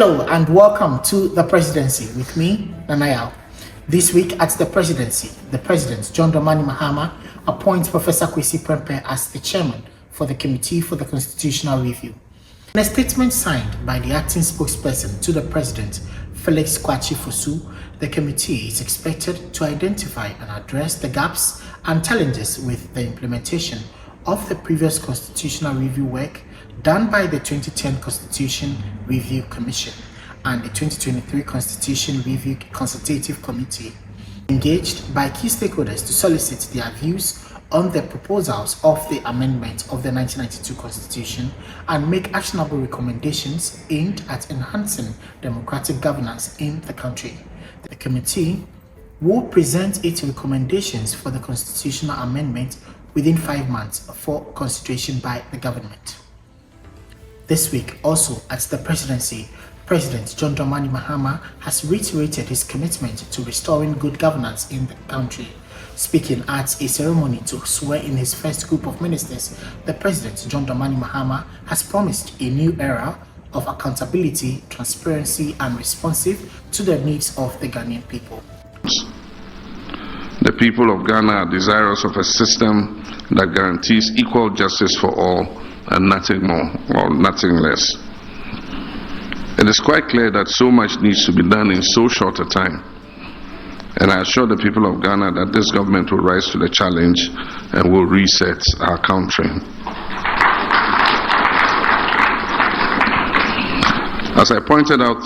Hello and welcome to the Presidency with me, Nanayao. This week at the Presidency, the President, John Dramani Mahama, appoints Professor Kwesi Prempeh as the chairman for the Committee for the Constitutional Review. In a statement signed by the acting spokesperson to the President, Felix Kwakye Fosu, the committee is expected to identify and address the gaps and challenges with the implementation of the previous constitutional review work done by the 2010 Constitution Review Commission and the 2023 Constitution Review Consultative Committee, engaged by key stakeholders to solicit their views on the proposals of the amendment of the 1992 Constitution and make actionable recommendations aimed at enhancing democratic governance in the country. The committee will present its recommendations for the constitutional amendment within 5 months for consideration by the government. This week, also at the Presidency, President John Dramani Mahama has reiterated his commitment to restoring good governance in the country. Speaking at a ceremony to swear in his first group of ministers, the President John Dramani Mahama has promised a new era of accountability, transparency, and responsive to the needs of the Ghanaian people. The people of Ghana are desirous of a system that guarantees equal justice for all and nothing more or nothing less. It is quite clear that so much needs to be done in so short a time. And I assure the people of Ghana that this government will rise to the challenge and will reset our country. As I pointed out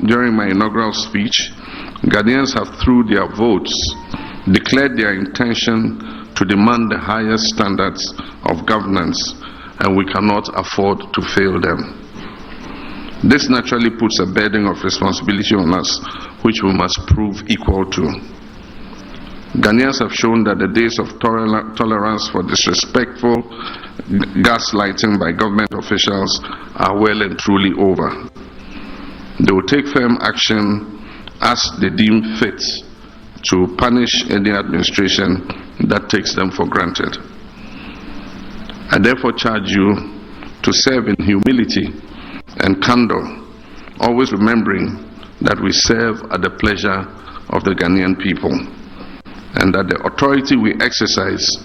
during my inaugural speech, Ghanaians have, through their votes, declared their intention to demand the highest standards of governance, and we cannot afford to fail them. This naturally puts a burden of responsibility on us, which we must prove equal to. Ghanaians have shown that the days of tolerance for disrespectful gaslighting by government officials are well and truly over. They will take firm action as they deem fit to punish any administration that takes them for granted. I therefore charge you to serve in humility and candor, always remembering that we serve at the pleasure of the Ghanaian people and that the authority we exercise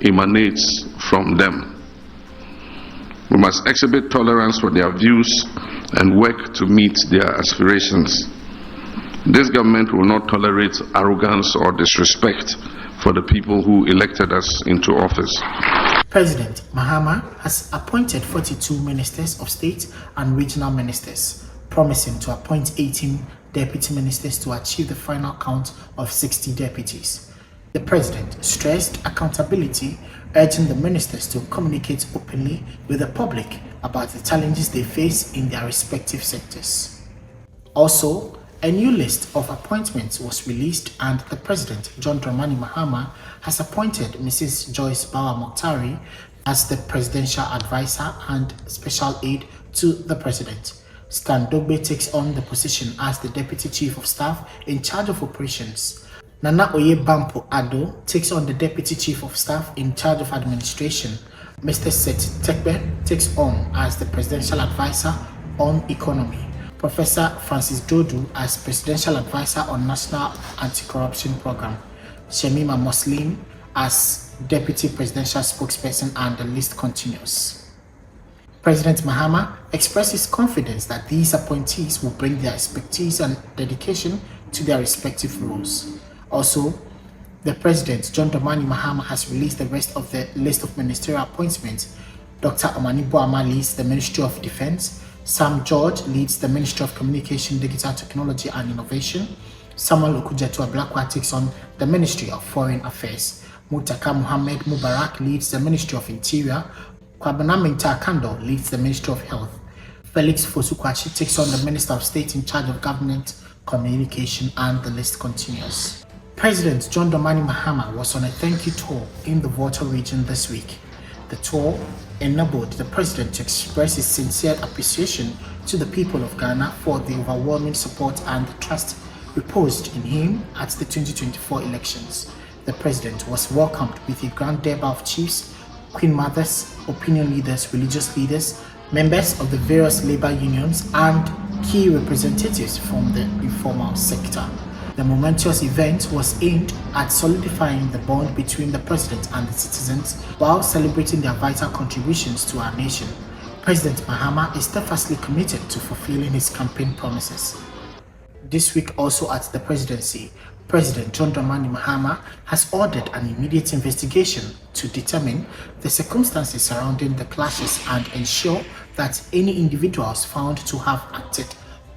emanates from them. We must exhibit tolerance for their views and work to meet their aspirations. This government will not tolerate arrogance or disrespect for the people who elected us into office. President Mahama has appointed 42 ministers of state and regional ministers, promising to appoint 18 deputy ministers to achieve the final count of 60 deputies. The president stressed accountability, urging the ministers to communicate openly with the public about the challenges they face in their respective sectors. Also, a new list of appointments was released, and the President, John Dramani Mahama, has appointed Mrs. Joyce Bawa Moktari as the Presidential Advisor and Special Aide to the President. Stan Dogbe takes on the position as the Deputy Chief of Staff in charge of operations. Nana Oyebampo Ado takes on the Deputy Chief of Staff in charge of administration. Mr. Seth Tekbe takes on as the Presidential Advisor on Economy. Professor Francis Dodu as Presidential Advisor on National Anti-Corruption Program, Shemima Muslim as Deputy Presidential Spokesperson, and the list continues. President Mahama expresses confidence that these appointees will bring their expertise and dedication to their respective roles. Also, the President, John Dramani Mahama, has released the rest of the list of ministerial appointments. Dr. Amani Boama leads the Ministry of Defense. Sam George leads the Ministry of Communication, Digital Technology and Innovation. Samuel Okujetu Ablakwa takes on the Ministry of Foreign Affairs. Mutaka Muhammad Mubarak leads the Ministry of Interior. Kwabena Mintah Kando leads the Ministry of Health. Felix Fosu Kwakye takes on the Minister of State in charge of Government Communication, and the list continues. President John Dramani Mahama was on a thank you tour in the Volta region this week. The tour enabled the president to express his sincere appreciation to the people of Ghana for the overwhelming support and the trust reposed in him at the 2024 elections. The president was welcomed with a grand durbar of chiefs, queen mothers, opinion leaders, religious leaders, members of the various labor unions, and key representatives from the informal sector. The momentous event was aimed at solidifying the bond between the president and the citizens while celebrating their vital contributions to our nation. President Mahama is steadfastly committed to fulfilling his campaign promises. This week also at the presidency, President John Dramani Mahama has ordered an immediate investigation to determine the circumstances surrounding the clashes and ensure that any individuals found to have acted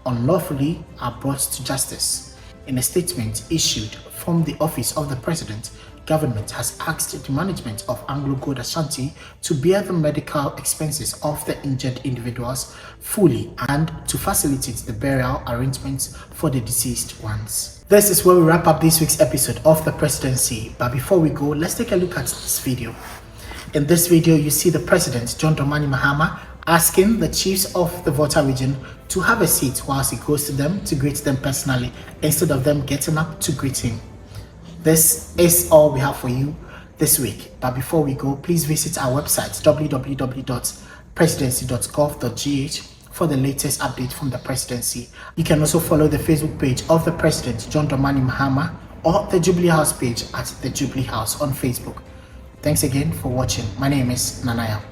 unlawfully are brought to justice. In a statement issued from the office of the president, government has asked the management of Anglo Gold Ashanti to bear the medical expenses of the injured individuals fully and to facilitate the burial arrangements for the deceased ones. This is where we wrap up this week's episode of the presidency. But before we go, let's take a look at this video. In this video, you see the president, John Dramani Mahama, asking the chiefs of the Volta region to have a seat whilst he goes to them to greet them personally instead of them getting up to greet him. This is all we have for you this week. But before we go, please visit our website www.presidency.gov.gh for the latest update from the presidency. You can also follow the Facebook page of the President John Dramani Mahama or the Jubilee House page at the Jubilee House on Facebook. Thanks again for watching. My name is Nanaya.